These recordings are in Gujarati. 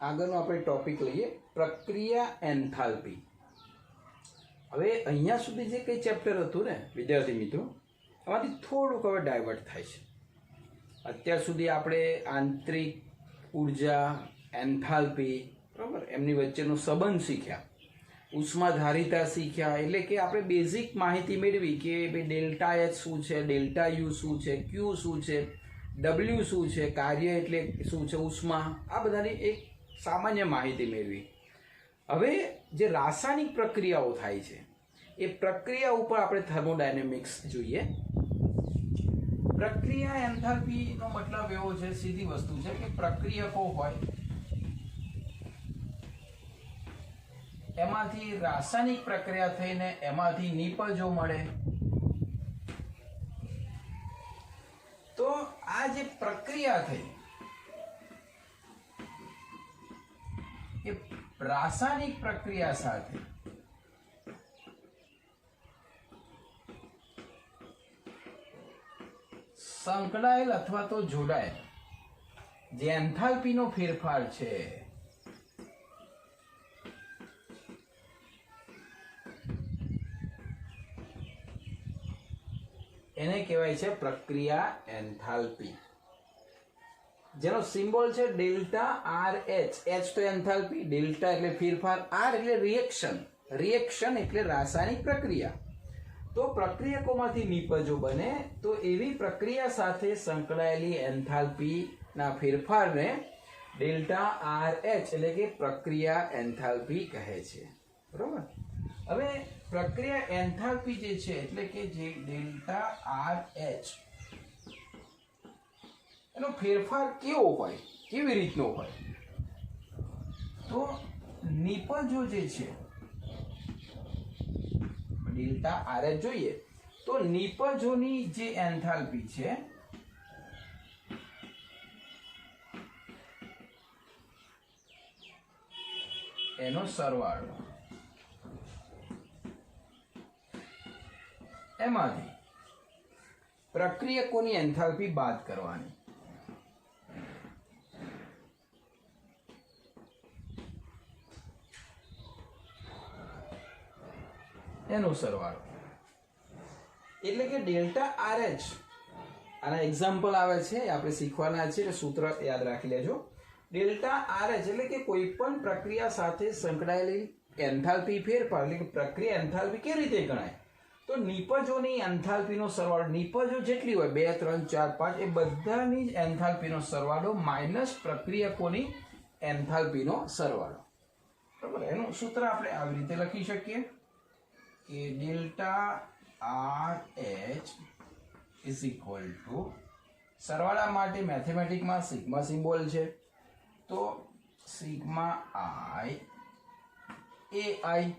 આગળનો આપણે ટોપિક લઈએ પ્રક્રિયા એન્થાલ્પી. હવે અહીંયા સુધી જે કંઈ ચેપ્ટર હતું ને વિદ્યાર્થી મિત્રો, આમાંથી થોડુંક હવે ડાયવર્ટ થાય છે. અત્યાર સુધી આપણે આંતરિક ઉર્જા, એન્થાલ્પી, બરાબર, એમની વચ્ચેનો સંબંધ શીખ્યા, ઉષ્માધારિતા શીખ્યા. એટલે કે આપણે બેઝિક માહિતી મેળવી કે ભાઈ ડેલ્ટા એચ શું છે, ડેલ્ટા યુ શું છે, ક્યુ શું છે, ડબલ્યુ શું છે, કાર્ય એટલે શું છે, ઉષ્મા, આ બધાની એક સામાન્ય માહિતી મેળવી. હવે જે રાસાયણિક પ્રક્રિયાઓ થાય છે એ પ્રક્રિયા ઉપર આપણે થર્મોડાયનેમિક્સ જોઈએ. પ્રક્રિયા એન્થાલ્પીનો મતલબ એવો છે, સીધી વસ્તુ છે કે પ્રક્રિયકો હોય એમાંથી રાસાયણિક પ્રક્રિયા થઈને એમાંથી નિપજો મળે. તો આ જે પ્રક્રિયા થઈ એ રાસાયણિક પ્રક્રિયા સાથે સંકળાયેલ અથવા તો જોડાયેલ જે એન્થાલ્પીનો ફેરફાર છે એને કહેવાય છે પ્રક્રિયા એન્થાલ્પી, જેનો સિમ્બોલ છે ડેલ્ટા આર એચ. એચ તો એન્થાલ્પી, ડેલ્ટા એટલે ફેરફાર, આર એટલે રિએક્શન, રિએક્શન એટલે રાસાયણિક પ્રક્રિયા. તો પ્રક્રિયકોમાંથી નિપજો બને તો એવી પ્રક્રિયા સાથે સંકળાયેલી એન્થાલ્પીના ફેરફારને ડેલ્ટા આર એચ એટલે કે પ્રક્રિયા એન્થાલ્પી કહે છે. બરોબર. હવે પ્રક્રિયા એન્થાલ્પી જે છે એટલે કે જે ડેલ્ટા આર એચ એનો ફેરફાર કેવો હોય, કેવી રીતનો હોય? તો નિપજો જે છે ડેલ્ટા આર એચ જોઈએ તો નિપજોની જે એન્થાલ્પી છે એનો સરવાળો, એમાંથી પ્રક્રિયકોની એન્થાલ્પી બાદ કરવાની. એનો સરવાળો એટલે કે ડેલ્ટા આર એચ. આના એક્ઝામ્પલ આવે છે, આપણે શીખવાના છે, સૂત્ર યાદ રાખી લેજો. ડેલ્ટા આર એચ એટલે કે કોઈ પણ પ્રક્રિયા સાથે સંકળાયેલી એન્થાલ્પી ફેરફાર, એટલે કે પ્રક્રિયા એન્થાલ્પી કેવી રીતે ગણાય? તો નિપજોની એન્થાલ્પીનો સરવાળો, નિપજો જેટલી હોય 2, 3, 4, 5 એ બધાની જ એન્થાલ્પીનો સરવાળો માઇનસ પ્રક્રિયકોની એન્થાલ્પીનો સરવાળો. બરાબર. એનું સૂત્ર આપણે આવી રીતે લખી શકીએ કે delta R H is equal to, સરવાળા માટે મેથેમેટિકમાં સિગ્મા સિમ્બોલ છે, તો સિગ્મા આઈ એ આઈ.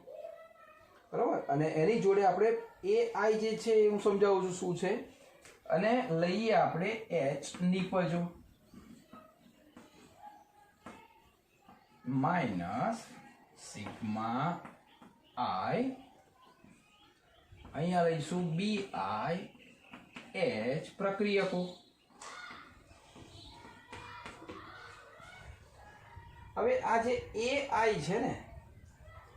બરાબર. અને એની જોડે આપણે એ આઈ જે છે એ હું સમજાવું છું શું છે, અને લઈએ આપણે એચ નિપજો માઇનસ સિગ્મા આઈ, અહીંયા લઈશું બી આઈ એચ પ્રક્રિયકો. હવે આ જે એ આઈ છે ને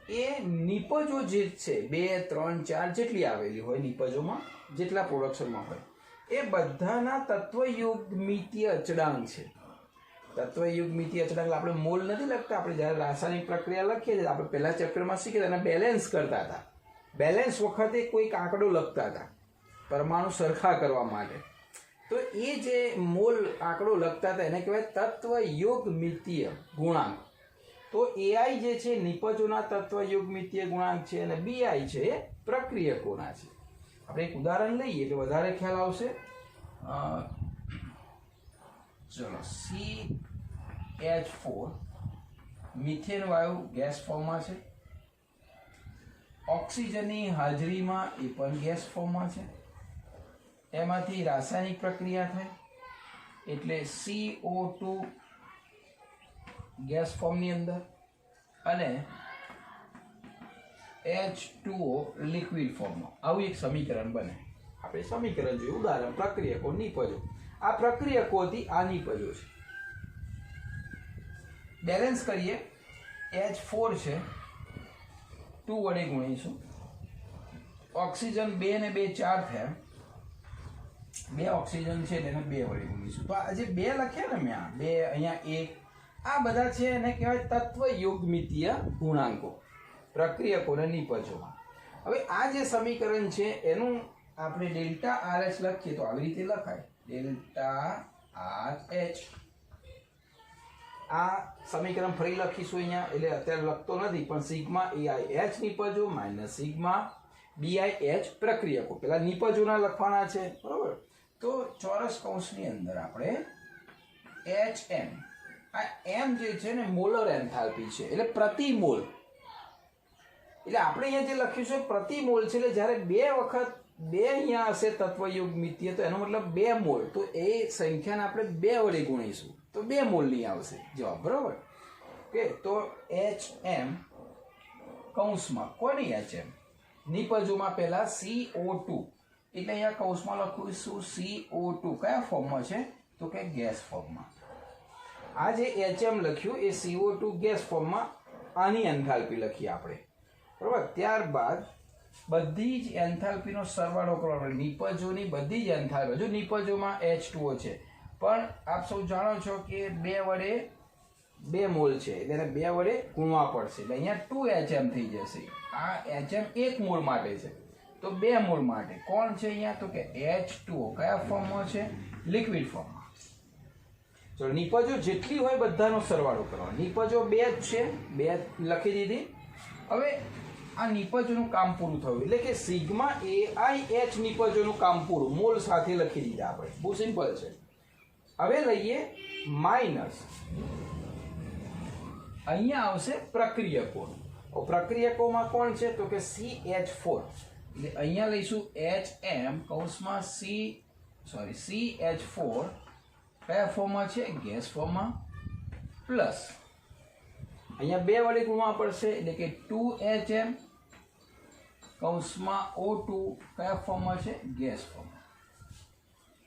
એ નિપજો જે છે 2, 3, 4 જેટલી આવેલી હોય નિપજોમાં, જેટલા પ્રોડક્શનમાં હોય એ બધાના તત્વયુગ્મિતીય અચળાંક છે. તત્વયુગ્મિતીય અચળાંક આપણે મોલ નથી લખતા, આપણે જ્યારે રાસાયણિક પ્રક્રિયા લખીએ છીએ આપણે પહેલા ચેપ્ટરમાં શીખ્યા એને બેલેન્સ કરતા હતા. બેલેન્સ વખતે કોઈક આંકડો લખતા હતા પરમાણુ સરખા કરવા માટે. તો એ જે મોલ આંકડો લખતા હતા એને કહેવાય તત્વયુગ્મિતીય ગુણાંક. તો એઆઈ જે છે નિપજોના તત્વયુગ્મિતીય ગુણાંક છે અને બીઆઈ છે એ પ્રક્રિયકોના છે. આપણે એક ઉદાહરણ લઈએ એટલે વધારે ખ્યાલ આવશે. ચલો, CH4 મિથેન વાયુ ગેસ ફોર્મમાં છે, ઓક્સિજનની હાજરીમાં એ પણ ગેસ ફોર્મમાં છે. એમાંથી રાસાયણિક પ્રક્રિયા થાય એટલે CO2 ગેસ ફોર્મની અંદર અને H2O લિક્વિડ ફોર્મમાં. આવું એક સમીકરણ બને. આપણે સમીકરણ જોયું, ઉદાહરણ પ્રક્રિયકો નિપજો. આ પ્રક્રિયકોથી આ નિપજો છે. બેલેન્સ કરીએ. H4 છે 2 વડે ગુણીશું. ઓક્સિજન 2 ને 2 4 થયા. 2 ઓક્સિજન છે તેને 2 વડે ગુણીશું. તો આ જે 2 લખ્યા ને મેં આ 2 અહીંયા 1 આ બધા છે એને કહેવાય તત્વ યુગ્મિતીય ગુણાંકો પ્રક્રિયકોને નિપજોમાં. હવે આ જે સમીકરણ છે એનું આપણે ડેલ્ટા RH લખીએ તો આવી રીતે લખાય ડેલ્ટા RH. આ સમીકરણ ફરી લખીશું અહીંયા એટલે અત્યારે લખતો નથી પણ સિગ્મા AIH નિપજો માઇનસ સિગ્મા BIH પ્રક્રિયકો. પેલા નિપજોના લખવાના છે બરોબર. તો ચોરસ કૌંસની અંદર આપણે HM આ m જે છે ને મોલર એન્થાલ્પી છે એટલે પ્રતિ મોલ. એટલે આપણે અહીંયા જે લખ્યું છે પ્રતિ મોલ છે એટલે જ્યારે 2 વખત 2 અહીંયા હશે તત્વયુગ્મિતીય તો એનો મતલબ 2 મોલ. તો એ સંખ્યાને આપણે 2 વડે ગુણીશું તો 2 મોલની આવશે જવાબ બરોબર. ઓકે તો HM કૌંસમાં કોની HM નિપજોમાં પહેલા CO2 એટલે અહીંયા કૌંસમાં લખીશું CO2 કયા ફોર્મમાં છે તો કે ગેસ ફોર્મમાં. આ જે HM લખ્યું એ CO2 ગેસ ફોર્મમાં આની એન્થાલ્પી લખી આપણે બરાબર. ત્યારબાદ બધી જ એન્થાલ્પીનો સરવાળો કરવાનો. નિપજોની બધી જ એન્થાલ્પી જો નિપજોમાં H2O છે પણ આપ સૌ જાણો છો કે 2 વડે 2 મોલ છે એટલે 2 વડે ગુણવા પડશે એટલે અહીંયા 2HM થઈ જશે. આ HM 1 મોલ માટે છે તો 2 મોલ માટે કોણ છે અહીંયા તો કે H2O કયા ફોર્મમાં છે લિક્વિડ ફોર્મમાં. ચલો નિપજો જેટલી હોય બધાનો સરવાળો કરવાનો. નિપજો 2 જ છે 2 લખી દીધી. હવે આ નિપજોનું કામ પૂરું થયું એટલે કે સિગ્મા AIH નિપજોનું કામ પૂરું મોલ સાથે લખી દીધા આપણે. બહુ સિમ્પલ છે. હવે લઈએ માઇનસ અહીંયા આવશે પ્રક્રિયકો. પ્રક્રિયકોમાં કોણ છે તો કે CH4 એટલે અહીંયા લઈશું HM કૌંસમાં CH4 કયા ફોર્મમાં છે ગેસ ફોર્મમાં પ્લસ અહીંયા 2 વડે ગુણવા પડશે એટલે કે 2HM કૌંસમાં O2 કયા ફોર્મમાં છે ગેસ ફોર્મમાં.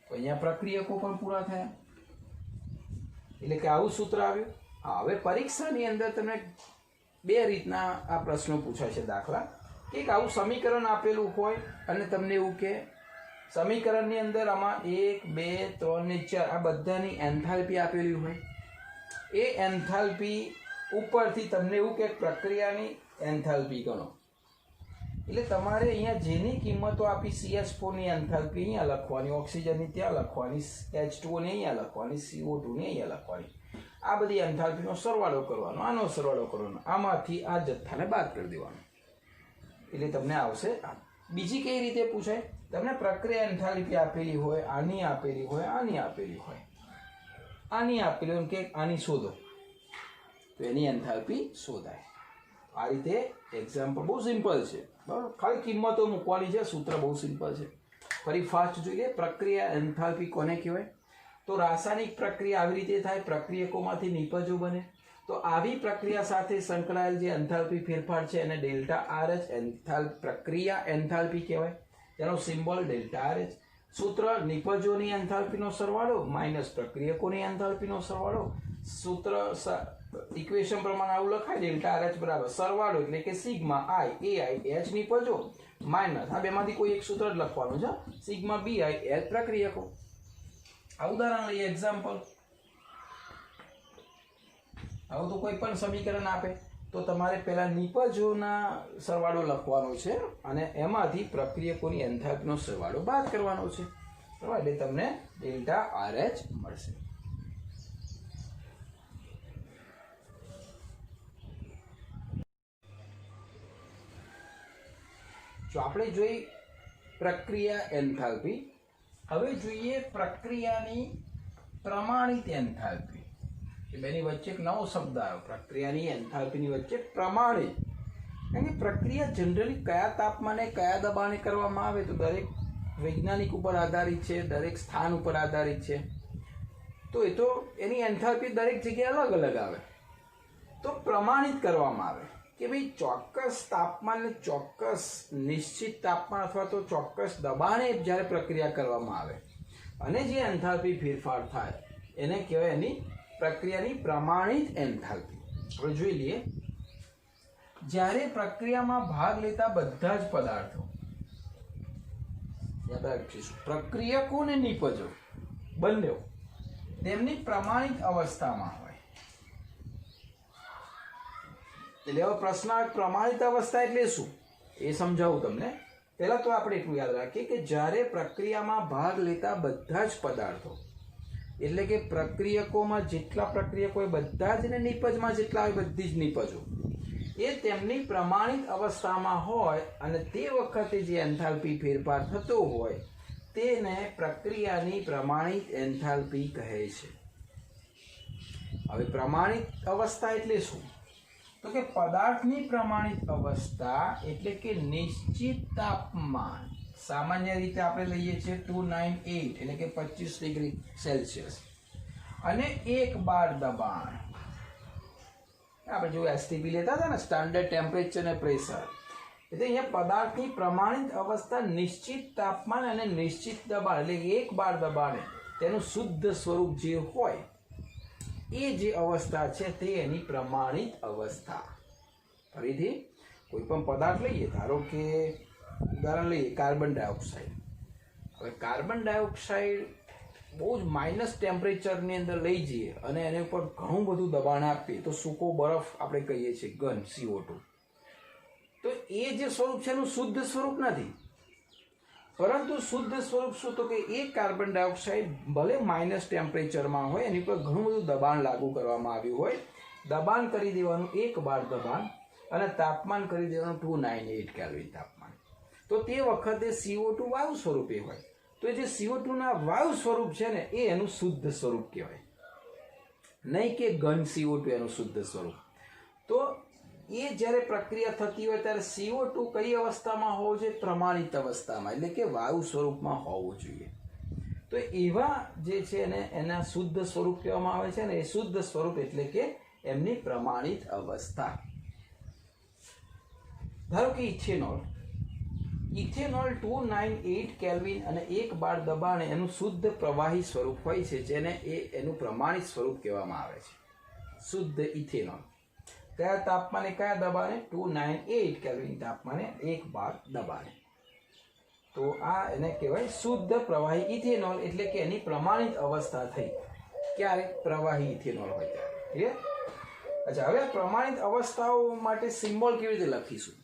તો અહીંયા પ્રક્રિયકો પણ પૂરા થયા એટલે કે આવું સૂત્ર આવ્યું. હા હવે પરીક્ષાની અંદર તમને 2 રીતના આ પ્રશ્નો પૂછાય છે. દાખલા એક આવું સમીકરણ આપેલું હોય અને તમને એવું કે સમીકરણની અંદર આમાં 1 2 3 ને 4 આ બધાની એન્થાલ્પી આપેલી હોય. એ એન્થાલ્પી ઉપરથી તમને એવું કે પ્રક્રિયાની એન્થાલ્પી ગણો એટલે તમારે અહીંયા જેની કિંમતો આપી CH4 ની એન્થાલ્પી અહીંયા લખવાની, ઓક્સિજનની ત્યાં લખવાની, H2O ની અહીંયા લખવાની, CO2 ની અહીંયા લખવાની. આ બધી એન્થાલ્પીનો સરવાળો કરવાનો, આનો સરવાળો કરવાનો, આમાંથી આ જથ્થાને બાદ કરી દેવાનો એટલે તમને આવશે. બીજી કઈ રીતે પૂછાય તમને પ્રક્રિયા એન્થાલ્પી આપેલી હોય, આની આપેલી હોય, આની આપેલી હોય, આની આપેલી હોય કે આની શોધો તો એની એન્થાલ્પી શોધાય. આ રીતે એક્ઝામ્પલ બહુ સિમ્પલ છે બરાબર. ખાલી કિંમતો મૂકવાની છે. સૂત્ર બહુ સિમ્પલ છે. ફરી ફાસ્ટ જોઈએ. પ્રક્રિયા એન્થાલ્પી કોને કહેવાય તો રાસાયણિક પ્રક્રિયા આવી રીતે થાય પ્રક્રિયકોમાંથી નિપજો બને. તો આવી પ્રક્રિયા સાથે સંકળાયેલ જે એન્થાલ્પી ફેરફાર છે એને ડેલ્ટા RH પ્રક્રિયા એન્થાલ્પી કહેવાય. તેનો સિમ્બોલ ડેલ્ટા RH. સૂત્ર નિપજોની એન્થાલ્પીનો સરવાળો માઇનસ પ્રક્રિયકોની એન્થાલ્પીનો સરવાળો. સૂત્ર ઇક્વેશન પ્રમાણે આવું લખાય ડેલ્ટા RH બરાબર સરવાળો એટલે કે સિગ્મા AIH નિપજો માઇનસ આ બેમાંથી કોઈ એક સૂત્ર જ લખવાનું છે સિગ્મા BIH પ્રક્રિયકો. આ ઉદાહરણ લઈએ એક્ઝામ્પલ. આવું તો કોઈ પણ સમીકરણ આપે તો તમારે પહેલા નિપજોના સરવાળો લખવાનો છે અને એમાંથી પ્રક્રિયકોની એન્થાલ્પીનો સરવાળો બાદ કરવાનો છે બરાબર. એટલે તમને ડેલ્ટા RH મળશે. જો આપણે જોઈ પ્રક્રિયા એન્થાલ્પી. હવે જોઈએ પ્રક્રિયાની પ્રમાણિત એન્થાલ્પી. બેની વચ્ચે એક નવો શબ્દ આવ્યો પ્રક્રિયાની એન્થાલ્પીની વચ્ચે પ્રમાણિત. કારણ કે પ્રક્રિયા જનરલી કયા તાપમાને કયા દબાણે કરવામાં આવે તો દરેક વૈજ્ઞાનિક ઉપર આધારિત છે, દરેક સ્થાન ઉપર આધારિત છે. તો એ તો એની એન્થાલ્પી દરેક જગ્યાએ અલગ અલગ આવે. તો પ્રમાણિત કરવામાં આવે કે ભાઈ ચોક્કસ તાપમાન ચોક્કસ નિશ્ચિત તાપમાન અથવા તો ચોક્કસ દબાણે જ્યારે પ્રક્રિયા કરવામાં આવે અને જે એન્થાલ્પી ફેરફાર થાય એને કહેવાય એની પ્રક્રિયાની પ્રમાણિત એન્થાલ્પી. આપણે જોઈ લઈએ. જ્યારે પ્રક્રિયામાં ભાગ લેતા બધા જ પદાર્થો, યાદ રાખીશું, પ્રક્રિયકો અને નિપજો બંને તેમની પ્રમાણિત અવસ્થામાં હોય. એટલે હવે પ્રશ્ન પ્રમાણિત અવસ્થા એટલે શું એ સમજાવું તમને. પહેલા તો આપણે એટલું યાદ રાખીએ કે જ્યારે પ્રક્રિયામાં ભાગ લેતા બધા જ પદાર્થો, એટલે કે પ્રક્રિયકોમાં જેટલા પ્રક્રિયકો હોય બધા જ ને નિપજમાં જેટલા હોય બધી જ નિપજો એ તેમની પ્રમાણિત અવસ્થામાં હોય અને તે વખતે જે એન્થાલ્પી ફેરફાર થતો હોય તેને પ્રક્રિયાની પ્રમાણિત એન્થાલ્પી કહે છે. હવે પ્રમાણિત અવસ્થા એટલે શું? તો કે પદાર્થની પ્રમાણિત અવસ્થા એટલે કે નિશ્ચિત તાપમાન, સામાન્ય રીતે આપણે લઈએ છીએ 298 એટલે કે 25 ડિગ્રી સેલ્સિયસ, અને 1 બાર દબાણ. આપણે જો એસટીપી લેતા હતા ને, સ્ટાન્ડર્ડ ટેમ્પરેચર અને પ્રેશર, એટલે અહીંયા પદાર્થની પ્રમાણિત અવસ્થા નિશ્ચિત તાપમાન અને નિશ્ચિત દબાણ એટલે 1 બાર દબાણે તેનું શુદ્ધ સ્વરૂપ જે હોય એ જે અવસ્થા છે તે એની પ્રમાણિત અવસ્થા. ફરીથી કોઈ પણ પદાર્થ લઈએ, ધારો કે ઉદાહરણ લઈએ કાર્બન ડાયોક્સાઇડ. હવે કાર્બન ડાયોક્સાઇડ બહુ જ માઇનસ ટેમ્પરેચરની અંદર લઈ જઈએ અને એની ઉપર ઘણું બધું દબાણ આપીએ તો સૂકો બરફ આપણે કહીએ છીએ, ઘન CO2. તો એ જે સ્વરૂપ છે એનું શુદ્ધ સ્વરૂપ નથી, પરંતુ શુદ્ધ સ્વરૂપ શું? તો કે એ કાર્બન ડાયોક્સાઇડ ભલે માઇનસ ટેમ્પરેચરમાં હોય, એની પર ઘણું બધું દબાણ લાગુ કરવામાં આવ્યું હોય, દબાણ કરી દેવાનું 1 બાર દબાણ અને તાપમાન કરી દેવાનું 298 કેલ્વિન તાપમાન, તો તે વખતે CO2 વાયુ સ્વરૂપે હોય. તો જે CO2 ના વાયુ સ્વરૂપ છે ને એ એનું શુદ્ધ સ્વરૂપ કહેવાય, નહીં કે ઘન CO2 એનું શુદ્ધ સ્વરૂપ. તો એ જ્યારે પ્રક્રિયા થતી હોય ત્યારે CO2 કઈ અવસ્થામાં હોવો જોઈએ? પ્રમાણિત અવસ્થામાં, એટલે કે વાયુ સ્વરૂપમાં હોવું જોઈએ. તો એવા જે છે એને એના શુદ્ધ સ્વરૂપ કહેવામાં આવે છે ને, એ શુદ્ધ સ્વરૂપ એટલે કે એમની પ્રમાણિત અવસ્થા. ધારો કે ઇથેનોલ 298 કેલ્વિન અને 1 બાર દબાણે એનું શુદ્ધ પ્રવાહી સ્વરૂપ હોય છે, જેને એનું પ્રમાણિત સ્વરૂપ કહેવામાં આવે છે. શુદ્ધ ઇથેનોલ કયા તાપમાને કયા દબાણે? 298 કેલ્વિન તાપમાને 1 બાર દબાણે. તો આ એને કહેવાય શુદ્ધ પ્રવાહી ઇથેનોલ, એટલે કે એની પ્રમાણિત અવસ્થા થઈ. ક્યારે? પ્રવાહી ઇથેનોલ હોય ત્યારે. ક્લિયર? અચ્છા, હવે પ્રમાણિત અવસ્થાઓ માટે સિમ્બોલ કેવી રીતે લખીશું?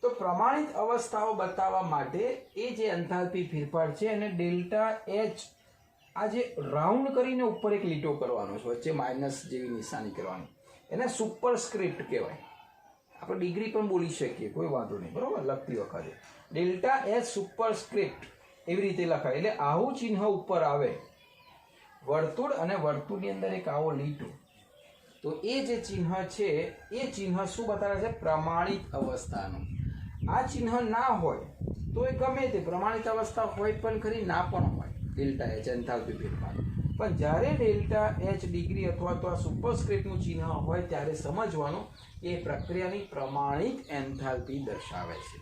તો પ્રમાણિત અવસ્થાઓ બતાવવા માટે એ જે એન્થાલ્પી ફેરફાર છે એને ડેલ્ટા H આ જે રાઉન્ડ કરીને ઉપર એક લીટો કરવાનો છે, વચ્ચે માઇનસ જેવી નિશાની કરવાની, એને સુપરસ્ક્રિપ્ટ કહેવાય. આપણે ડિગ્રી પણ બોલી શકીએ, કોઈ વાંધો નહીં, બરોબર? લખતી વખતે ડેલ્ટા H સુપરસ્ક્રિપ્ટ એવી રીતે લખાય. એટલે આવું ચિહ્ન ઉપર આવે, વર્તુળ અને વર્તુળની અંદર એક આવો લીટો, તો એ જે ચિહ્ન છે એ ચિહ્ન શું બતાવે છે? પ્રમાણિત અવસ્થાનું. આ ચિહ્ન ના હોય તો એ ગમે તે પ્રમાણિત અવસ્થા હોય પણ ખરી, ના પણ હોય ડેલ્ટા H એન્થાલ્પી ફેરફાર. પણ જ્યારે ડેલ્ટા H ડિગ્રી અથવા તો આ સુપરસ્ક્રિપ્ટનું ચિહ્ન હોય ત્યારે સમજવાનું કે પ્રક્રિયાની પ્રમાણિત એન્થાલ્પી દર્શાવે છે.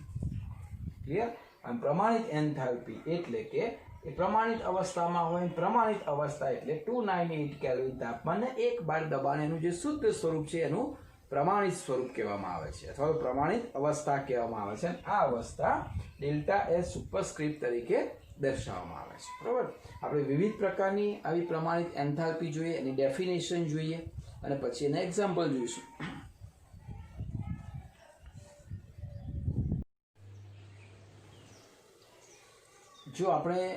ક્લિયર? અને પ્રમાણિત એન્થાલ્પી એટલે કે એ પ્રમાણિત અવસ્થામાં હોય. પ્રમાણિત અવસ્થા એટલે 298 કેલ્વિન તાપમાને 1 બાર દબાણ એનું જે શુદ્ધ સ્વરૂપ છે એનું પ્રમાણિત સ્વરૂપ કહેવામાં આવે છે, અથવા તો પ્રમાણિત અવસ્થા કહેવામાં આવે છે. આ અવસ્થા ડેલ્ટા H સુપરસ્ક્રિપ્ટ તરીકે દર્શાવવામાં આવે છે. બરાબર? આપણે વિવિધ પ્રકારની આવી પ્રમાણિત એન્થાલ્પી જોઈએ, એની ડેફિનેશન જોઈએ અને પછી એના એક્ઝામ્પલ જોઈશું. જો આપણે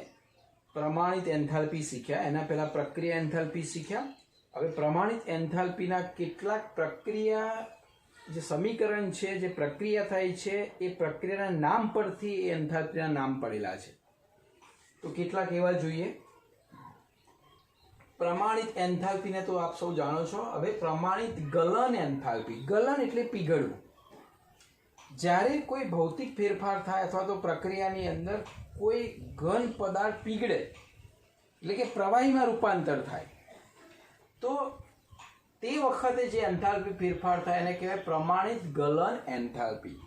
પ્રમાણિત એન્થાલ્પી શીખ્યા, એના પહેલા પ્રક્રિયા એન્થાલ્પી શીખ્યા. હવે પ્રમાણિત એન્થાલ્પીના કેટલાક પ્રક્રિયા જે સમીકરણ છે, જે પ્રક્રિયા થાય છે, એ પ્રક્રિયાના નામ પરથી એ એન્થાલ્પીના નામ પડેલા છે. તો કેટલાક એવા જોઈએ. પ્રમાણિત એન્થાલ્પીને તો આપ સૌ જાણો છો. હવે પ્રમાણિત ગલન એન્થાલ્પી, ગલન એટલે પીગળવું. જ્યારે કોઈ ભૌતિક ફેરફાર થાય અથવા તો પ્રક્રિયાની અંદર કોઈ ઘન પદાર્થ પીગળે, એટલે કે પ્રવાહીમાં રૂપાંતર થાય, તો તે વખતે જે એન્થાલ્પી ફેરફાર થાય એને કહેવાય પ્રમાણિત ગલન એન્થાલ્પી.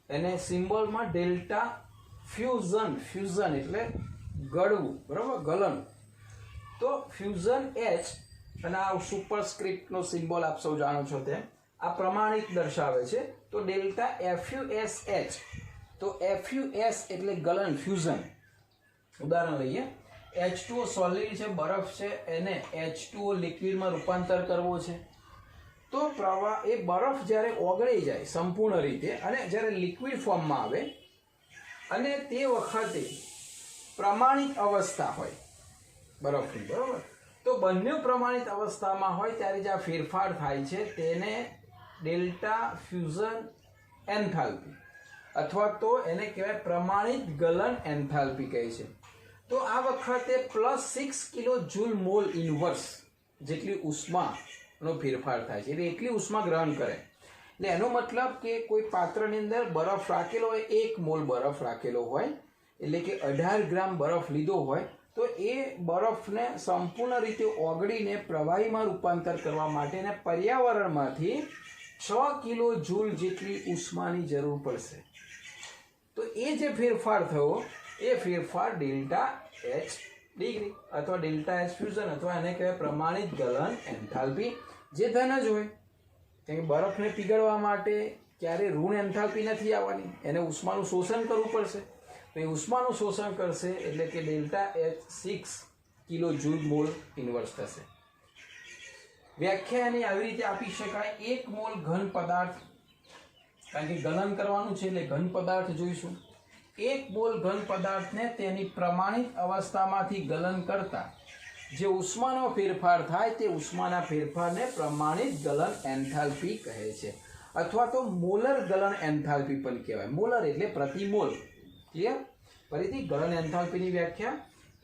એને સિમ્બોલમાં ડેલ્ટા ફ્યુઝન, ફ્યુઝન એટલે ગળવું, બરાબર? ગલન. તો ફ્યુઝન H અને આ સુપરસ્ક્રિપ્ટનો સિમ્બોલ આપ સૌ જાણો છો તેમ આ પ્રમાણિત દર્શાવે છે. તો ડેલ્ટા FUSH, તો FUS એટલે ગલન ફ્યુઝન. ઉદાહરણ લઈએ, H2O સોલિડ છે, બરફ છે, એને H2O લિક્વિડમાં રૂપાંતર કરવો છે. તો પ્રવાહ એ બરફ જ્યારે ઓગળી જાય સંપૂર્ણ રીતે અને જ્યારે લિક્વિડ ફોર્મમાં આવે અને તે વખતે પ્રમાણિત અવસ્થા હોય બરફની, બરાબર, તો બંને પ્રમાણિત અવસ્થામાં હોય ત્યારે જે આ ફેરફાર થાય છે તેને ડેલ્ટા ફ્યુઝન એન્થાલ્પી અથવા તો એને કહેવાય પ્રમાણિત ગલન એન્થાલ્પી કહે છે. તો આ વખતે +6 કિલો જૂલ મોલ ઇનવર્સ જેટલી ઉષ્માનો ફેરફાર થાય છે, એટલે એટલી ઉષ્મા ગ્રહણ કરે. એટલે એનો મતલબ કે કોઈ પાત્રની અંદર બરફ રાખેલો હોય, 1 મોલ બરફ રાખેલો હોય, એટલે કે 18 ગ્રામ બરફ લીધો હોય, તો એ બરફને સંપૂર્ણ રીતે ઓગળીને પ્રવાહીમાં રૂપાંતર કરવા માટે એને પર્યાવરણમાંથી 6 કિલો જૂલ જેટલી ઉષ્માની જરૂર પડશે. તો એ જે ફેરફાર થયો એ ફેરફાર ડેલ્ટા H ડિગ્રી અથવા ડેલ્ટા H ફ્યુઝન અથવા એને કહેવાય પ્રમાણિત ગલન એન્થાલ્પી, જે ધન જ હોય. કેમ કે બરફને પીગળવા માટે ક્યારે ઋણ એન્થાલ્પી નથી આવવાની, એને ઉષ્માનું શોષણ કરવું પડશે. તો એ ઉષ્માનું શોષણ કરશે એટલે કે delta H 6 kilo joule mall inverse થશે. વ્યાખ્યા એની આવી રીતે આપી શકાય, 1 મોલ ઘન પદાર્થ, કારણ કે ગલન કરવાનું છે એટલે ઘન પદાર્થ જોઈશું. 1 મોલ ઘન પદાર્થને તેની પ્રમાણિત અવસ્થામાંથી ગલન કરતા જે ઉષ્માનો ફેરફાર થાય તે ઉષ્માના ફેરફારને પ્રમાણિત ગલન એન્થાલ્પી કહે છે, અથવા તો મોલર ગલન એન્થાલ્પી પણ કહેવાય. મોલર એટલે પ્રતિ મોલ. ક્લિયર? ફરીથી ગલન એન્થાલ્પીની વ્યાખ્યા,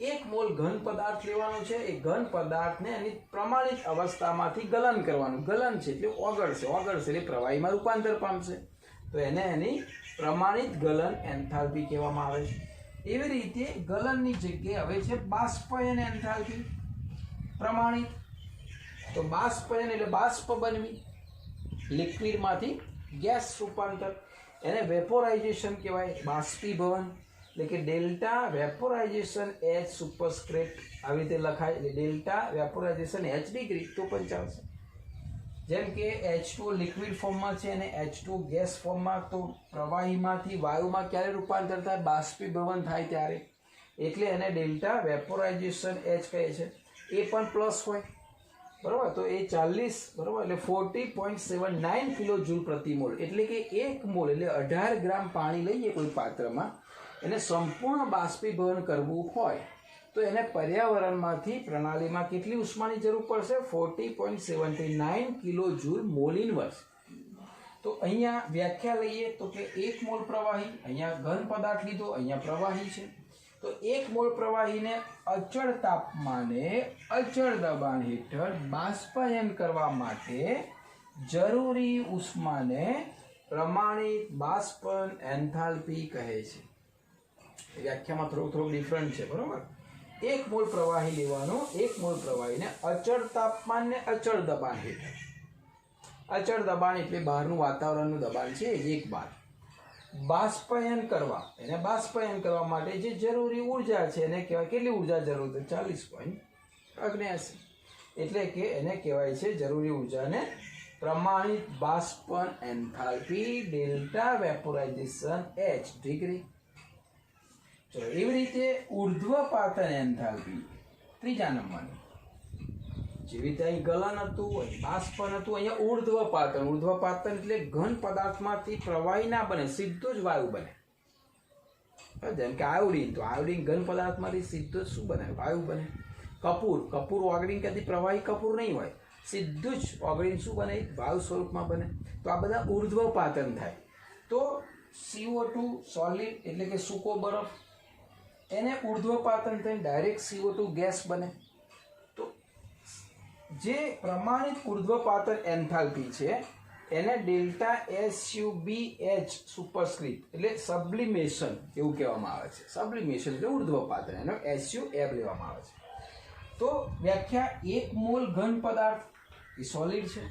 1 મોલ ઘન પદાર્થ લેવાનો છે, એ ઘન પદાર્થને એની પ્રમાણિત અવસ્થામાંથી ગલન કરવાનું. ગલન છે એટલે ઓગળશે, ઓગળશે એટલે પ્રવાહીમાં રૂપાંતર પામશે, તો એને એની પ્રમાણિત ગલન એન્થાલ્પી કહેવામાં આવે છે. એવી રીતે ગલનની જગ્યાએ હવે છે બાષ્પયન એન્થાલ્પી. પ્રમાણિત તો બાષ્પયન એટલે બાષ્પ બનવી, લિક્વિડમાંથી ગેસ રૂપાંતર, એને વેપોરાઇઝેશન કહેવાય, બાષ્પીભવન. એટલે કે ડેલ્ટા વેપોરાઇઝેશન H સુપરસ્ક્રિપ્ટ આવી રીતે લખાય, એટલે ડેલ્ટા વેપોરાઇઝેશન H ડિગ્રી તો પણ ચાલશે. જેમ કે H2O લિક્વિડ ફોર્મમાં છે અને H2O ગેસ ફોર્મમાં, તો પ્રવાહીમાંથી વાયુમાં ક્યારે રૂપાંતર થાય? બાષ્પીભવન થાય ત્યારે, એટલે એને ડેલ્ટા વેપોરાઇઝેશન H કહે છે. એ પણ પ્લસ હોય, બરાબર, તો એ 40, બરાબર, એટલે 40.79 કિલો જૂલ પ્રતિ મોલ. એટલે કે 1 મોલ એટલે 18 ગ્રામ પાણી લઈએ કોઈ પાત્રમાં, એને સંપૂર્ણ બાષ્પીભવન કરવું હોય તો એને પર્યાવરણમાંથી પ્રણાલીમાં કેટલી ઉષ્માની જરૂર પડશે? 40.79 કિલો જૂલ મોલ ઇનવર્સ. તો અહીંયા વ્યાખ્યા લઈએ તો કે 1 મોલ પ્રવાહી, અહીંયા ઘન પદાર્થ લીધો, અહીંયા પ્રવાહી છે, તો 1 મોલ પ્રવાહીને અચળ તાપમાને અચળ દબાણ હેઠળ બાષ્પયન કરવા માટે જરૂરી ઉષ્માને પ્રમાણિત બાષ્પન એન્થાલ્પી કહે છે. વ્યાખ્યામાં થોડું ડિફરન્ટ છે, બરોબર. 1 મોલ પ્રવાહી લેવાનો, 1 મોલ પ્રવાહીને અચળ તાપમાન ને અચળ દબાણ હેઠળ, અચળ દબાણ એટલે બહારનું વાતાવરણનું દબાણ છે 1 બાર, બાષ્પયન કરવા, એને બાષ્પયન કરવા માટે જે જરૂરી ઉર્જા છે એને કહેવાય, કેટલી ઉર્જા જરૂર છે? 40.79, એટલે કે એને કહેવાય છે જરૂરી ઉર્જાને પ્રમાણિત બાષ્પન એન્થાલ્પી ડેલ્ટા વેપોરાઇઝેશન H ડિગ્રી. ચલો, એવી રીતે ઉર્ધ્વપાતન એન્થાલ્પી ત્રીજા નંબરની. જેવી રીતે અહીં ગલન હતું, અહીં બાષ્પન હતું, અહીંયા ઉર્ધ્વપાતન. ઉર્ધ્વપાતન એટલે ઘન પદાર્થમાંથી પ્રવાહી ના બને, સીધું જ વાયુ બને. જેમ કે આયોડીન, તો આયોડીન ઘન પદાર્થમાંથી સીધું જ શું બને? વાયુ બને. કપૂર, કપૂર ઓગળીને કદી પ્રવાહી કપૂર નહીં હોય, સીધું જ ઓગળીને શું બને? વાયુ સ્વરૂપમાં બને. તો આ બધા ઉર્ધ્વપાતન થાય. તો CO2 સોલિડ એટલે કે સૂકો બરફ, એને ઉર્ધ્વપાતન થઈને ડાયરેક્ટ CO2 ગેસ બને. તો જે પ્રમાણિત ઉર્ધ્વપાતન એન્થાલ્પી છે એને ડેલ્ટા SUBH સુપરસ્ક્રિપ્ટ એટલે સબ્લિમેશન એવું કહેવામાં આવે છે. સબ્લિમેશન એટલે ઉર્ધ્વપાતન, એનો SU એબ લેવામાં આવે છે. તો વ્યાખ્યા, 1 મોલ ઘન પદાર્થ એ સોલિડ છે,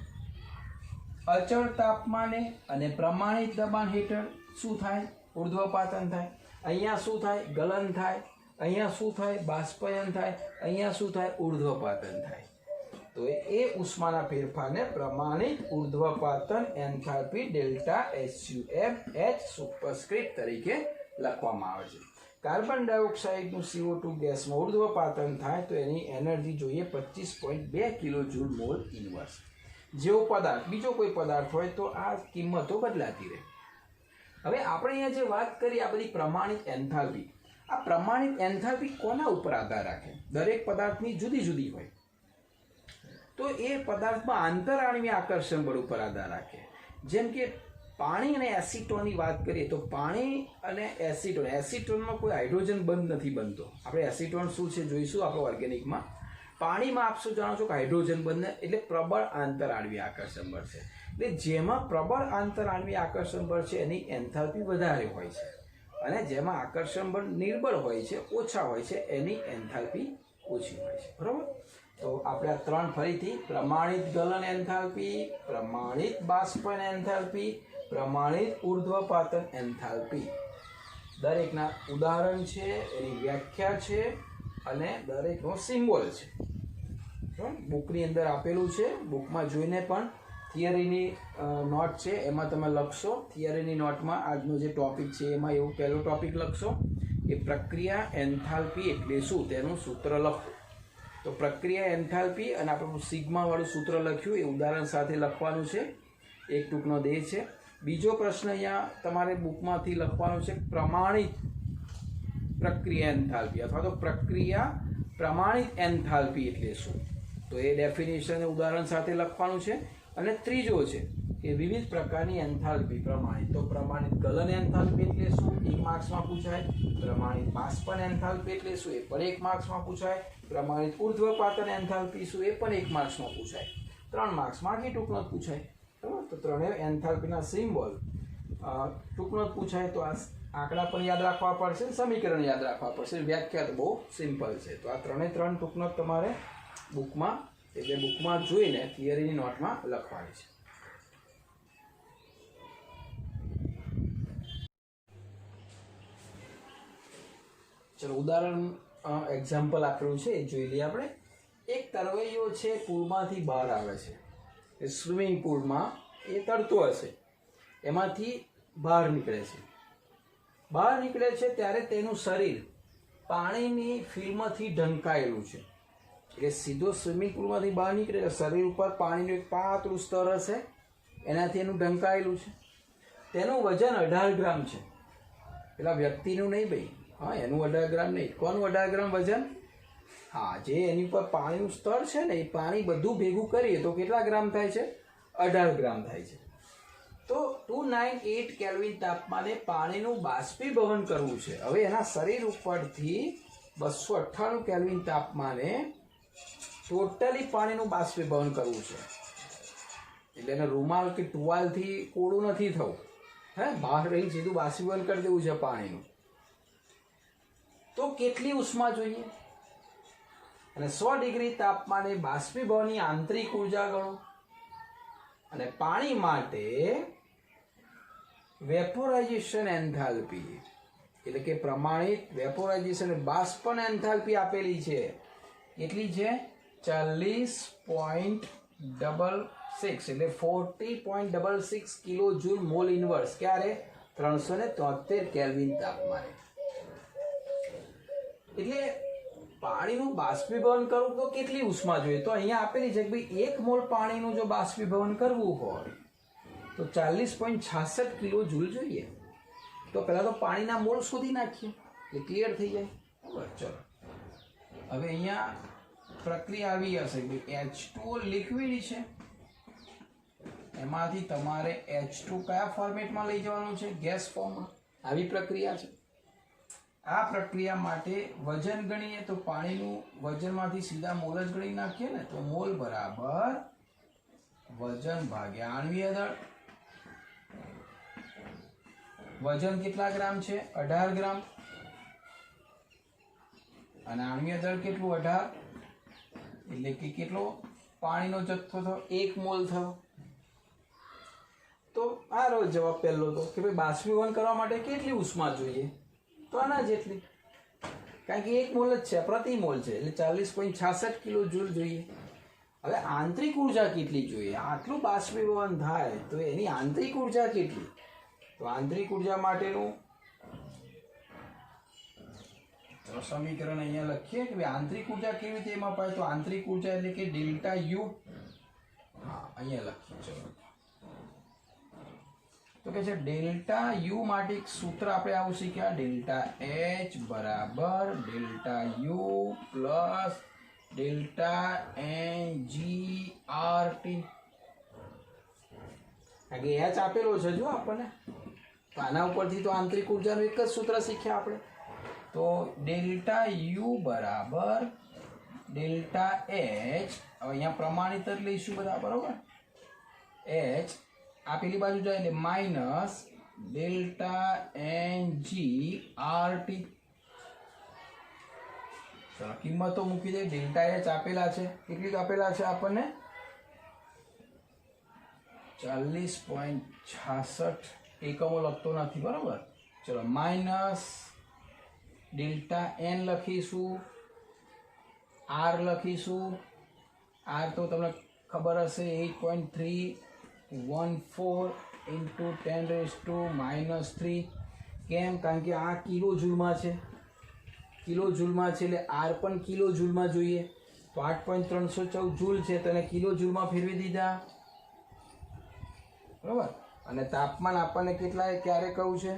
અચળ તાપમાને અને પ્રમાણિત દબાણ હેઠળ શું થાય? ઉર્ધ્વપાતન થાય. અહીંયા શું થાય? ગલન થાય. અહીંયા શું થાય? બાષ્પયન થાય. અહીંયા શું થાય? ઉર્ધ્વપાતન થાય. તો એ ઉષ્માના ફેરફારને પ્રમાણિત ઉર્ધ્વપાતન એન્થાલ્પી ડેલ્ટા SUF સુપરસ્ક્રિપ્ટ તરીકે લખવામાં આવે છે. કાર્બન ડાયોક્સાઇડનું CO2 ગેસમાં ઉર્ધ્વપાતન થાય તો એની એનર્જી જોઈએ 25.2 કિલોજૂલ મોલ ઇન્વર્સ. જેવો પદાર્થ બીજો કોઈ પદાર્થ હોય તો આ કિંમતો બદલાતી રહે. હવે આપણે અહીંયા જે વાત કરી આ બધી પ્રમાણિત એન્થાલ્પી, આ પ્રમાણિત એન્થાલ્પી કોના ઉપર આધાર રાખે? દરેક પદાર્થની જુદી જુદી હોય તો એ પદાર્થમાં આંતરાણવીય આકર્ષણ બળ ઉપર આધાર રાખે. જેમ કે પાણી અને એસિટોનની વાત કરીએ તો પાણી અને એસિટોનમાં કોઈ હાઇડ્રોજન બંધ નથી બનતો. આપણે એસિટોન શું છે જોઈશું આપણે ઓર્ગેનિકમાં. પાણીમાં આપ શું જાણો છો કે હાઇડ્રોજન બંધ, એટલે પ્રબળ આંતરાણવીય આકર્ષણ બળ છે. એટલે જેમાં પ્રબળ આંતરાણવીય આકર્ષણ બળ છે એની એન્થાલ્પી વધારે હોય છે, અને જેમાં આકર્ષણ બળ નિર્બળ હોય છે, ઓછા હોય છે, એની એન્થાલ્પી ઓછી હોય છે. બરાબર? તો આપણે આ ત્રણ ફરીથી પ્રમાણિત ગલન એન્થાલ્પી, પ્રમાણિત બાષ્પન એન્થાલ્પી, પ્રમાણિત ઉર્ધ્વપાતન એન્થાલ્પી, દરેકના ઉદાહરણ છે, એની વ્યાખ્યા છે અને દરેકનો સિમ્બોલ છે. બુકની અંદર આપેલું છે. બુકમાં જોઈને પણ થિયરીની નોટ છે એમાં તમે લખશો. થિયરીની નોટમાં આજનો જે ટોપિક છે એમાં એવું પહેલો ટોપિક લખશો કે પ્રક્રિયા એન્થાલ્પી એટલે શું, તેનું સૂત્ર લખો. તો પ્રક્રિયા એન્થાલ્પી અને આપણે સિગ્માવાળું સૂત્ર લખ્યું એ ઉદાહરણ સાથે લખવાનું છે. એક ટૂંકનો દેહ છે. બીજો પ્રશ્ન અહીંયા તમારે બુકમાંથી લખવાનો છે પ્રમાણિત પ્રક્રિયા એન્થાલ્પી અથવા તો પ્રક્રિયા પ્રમાણિત એન્થાલ્પી એટલે શું, તો એ ડેફિનેશન ઉદાહરણ સાથે લખવાનું છે. અને ત્રીજો છે કે વિવિધ પ્રકારની એન્થાલ્પી પ્રમાણિત, તો પ્રમાણિત ગલન એન્થાલ્પી એટલે શું, 1 માર્ક્સમાં પૂછાય. પ્રમાણિત બાષ્પન એન્થાલ્પી એટલે શું, એ પણ 1 માર્ક્સમાં પૂછાય. પ્રમાણિત ઉર્ધ્વપાતન એન્થાલ્પી શું, એ પણ 1 માર્ક્સમાં પૂછાય. 3 માર્ક્સમાં આખી ટૂંકનો જ પૂછાય. બરાબર? તો ત્રણેય એન્થાલ્પીના સિમ્બોલ ટૂંકનો જ પૂછાય. તો આ આંકડા પણ યાદ રાખવા પડશે, સમીકરણ યાદ રાખવા પડશે. વ્યાખ્યા તો બહુ સિમ્પલ છે. તો આ ત્રણ ટૂંકનો તમારે બુકમાં એટલે બુકમાં જોઈને થિયરીની નોટમાં લખવાની છે. ચલો ઉદાહરણ એક્ઝામ્પલ આપેલું છે એ જોઈ લઈએ આપણે. એક તરવૈયો છે, પૂલમાંથી બહાર આવે છે. એ સ્વિમિંગ પુલમાં એ તરતો હશે, એમાંથી બહાર નીકળે છે. બહાર નીકળે છે ત્યારે તેનું શરીર પાણીની ફિલ્મથી ઢંકાયેલું છે. એટલે સીધો સ્વિમિંગ પુલમાંથી બહાર નીકળે એટલે શરીર ઉપર પાણીનું એક પાતળું સ્તર હશે, એનાથી એનું ઢંકાયેલું છે. તેનું વજન 18 ગ્રામ છે. પેલા વ્યક્તિનું નહીં ભાઈ, હા એનું 18 ગ્રામ નહીં. કોનું 18 ગ્રામ વજન? હા, જે એની ઉપર પાણીનું સ્તર છે ને એ પાણી બધું ભેગું કરીએ તો કેટલા ગ્રામ થાય છે? 18 ગ્રામ થાય છે. તો 298 કેલ્વિન તાપમાને પાણીનું બાષ્પીભવન કરવું છે. હવે એના શરીર ઉપરથી 298 કેલ્વિન તાપમાને ટોટલી પાણીનું બાષ્પીભવન કરવું છે. એટલે એને રૂમાલ કે ટુવાલથી કોળું નથી થવું, બહાર રહી સીધું બાષ્પીભવન કરી દેવું છે પાણીનું. તો કેટલી ઉષ્મા જોઈએ? અને 100 ડિગ્રી તાપમાને બાષ્પીભવનની આંતરિક ઉર્જા ગણો. અને પાણી માટે વેપોરાઇઝેશન એન્થાલ્પી એટલે કે પ્રમાણિત વેપોરાઇઝેશન બાષ્પન એન્થાલ્પી આપેલી છે. કેટલી છે? 40.66 એટલે 40.66 કિલો જૂલ મોલ ઇન્વર્સ. ક્યારે? 373 કેલ્વિન તાપમાને. એટલે પાણીનું બાષ્પીભવન કરવું તો કેટલી ઉષ્મા જોઈએ? તો અહીંયા આપેલી છે કે ભાઈ 1 મોલ પાણીનું જો બાષ્પીભવન કરવું હોય તો 40.66 કિલો જૂલ જોઈએ. તો પહેલાં તો પાણીના મોલ શોધી નાખીએ એટલે ક્લિયર થઈ જાય. બરાબર? ચલો હવે અહીંયા પ્રક્રિયા આવી હશે કે H2O લિક્વિડ છે, એમાંથી તમારે H2 કયા ફોર્મેટમાં લઈ જવાનું છે? ગેસ ફોર્મમાં. આવી પ્રક્રિયા છે. આ પ્રક્રિયા માટે વજન ગણીએ તો પાણીનું વજનમાંથી સીધા મોલ જ ગણી નાખીએ ને, તો મોલ બરાબર વજન ભાગ્યા આણ્વીય દળ. વજન કેટલા ગ્રામ છે? 18 ગ્રામ. અને આણ્વીય દળ કેટલું? 18. એટલે કે કેટલો પાણીનો જથ્થો થયો? 1 મોલ થયો. તો આ રહ્યો જવાબ પહેલો તો કે ભાઈ બાષ્પીભવન કરવા માટે કેટલી ઉષ્મા જોઈએ? તો આના જેટલી. કારણ કે 1 મોલ જ છે, પ્રતિ મોલ છે, એટલે 40.66 કિલો જૂલ જોઈએ. હવે આંતરિક ઉર્જા કેટલી જોઈએ? આટલું બાષ્પીભવન થાય તો એની આંતરિક ઉર્જા કેટલી? તો આંતરિક ઉર્જા માટેનું સમીકરણ અહીંયા લખીએ કે આંતરિક ઉર્જા કેવી રીતે એમાં પાય. તો આંતરિક ઉર્જા એટલે કે ડેલ્ટા યુ. હા, અહીંયા લખીએ. ચલો, તો કે છે ડેલ્ટા યુ માટે એક સૂત્ર આપણે આવું શીખ્યા, ડેલ્ટા એચ બરાબર delta U plus delta N G R T. કારણ કે એચ આપેલો છે જો આપણને, તો આના ઉપરથી તો આંતરિક ઉર્જાનું એક જ સૂત્ર શીખ્યા આપણે. તો ડેલ્ટા યુ બરાબર ડેલ્ટા એચ, હવે અહીંયા પ્રમાણિત જ લઈશું બધા, બરાબર. એચ આ પેલી બાજુ જાય એટલે minus delta N G R T. ચલો કિંમતો મૂકી દે. ડેલ્ટા એચ આપેલા છે, કેટલી આપેલા છે આપણને? 40.66 એકમો લખતો નથી, બરાબર. ચલો માઇનસ ડેલ્ટા એન લખીશું, આર લખીશું. આર તો તમને ખબર હશે 8.314 ઇન્ટુ 10⁻³ કેમ? કારણ કે આ કિલો જૂલમાં છે, કિલો જૂલમાં છે એટલે આર પણ કિલો જૂલમાં જોઈએ. તો 8.314 જૂલ છે, તેને કિલો જૂલમાં ફેરવી દીધા, બરાબર. અને તાપમાન આપણને કેટલા ક્યારે કહ્યું છે?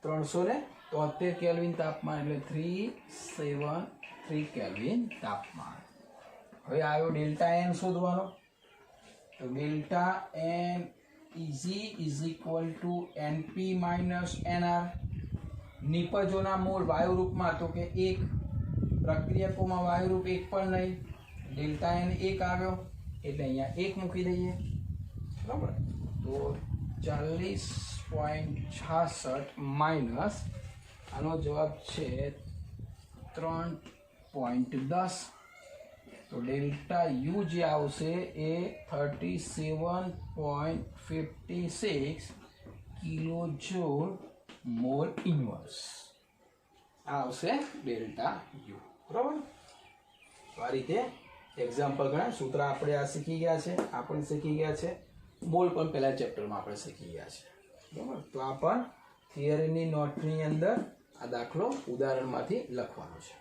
373 કેલ્વિન તાપમાન, એટલે 373 કેલ્વિન તાપમાન. હવે આવ્યો ડેલ્ટા એન શોધવાનો. તો delta n is equal to n p minus n r. નિપજોના મોલ વાયુ રૂપમાં, તો કે 1, પ્રક્રિયકોમાં વાયુ રૂપ 1 પણ નહીં. ડેલ્ટા એન 1 આવ્યો એટલે અહીંયા 1 મૂકી દઈએ, બરાબર. તો 40.66 માઇનસ આનો જવાબ છે 3.10. તો ડેલ્ટા યુ જે આવશે એ 37.56 કિલો જૂલ મોલ ઇન્વર્સ આવશે ડેલ્ટા યુ, બરાબર. તો આ રીતે એક્ઝામ્પલ ગણા સૂત્ર આપણે આ શીખી ગયા છે, આપણે શીખી ગયા છે. મોલ પણ પહેલા ચેપ્ટરમાં આપણે શીખી ગયા છે, બરાબર. તો આ પણ થિયરીની નોટની અંદર આ દાખલો ઉદાહરણમાંથી લખવાનો છે.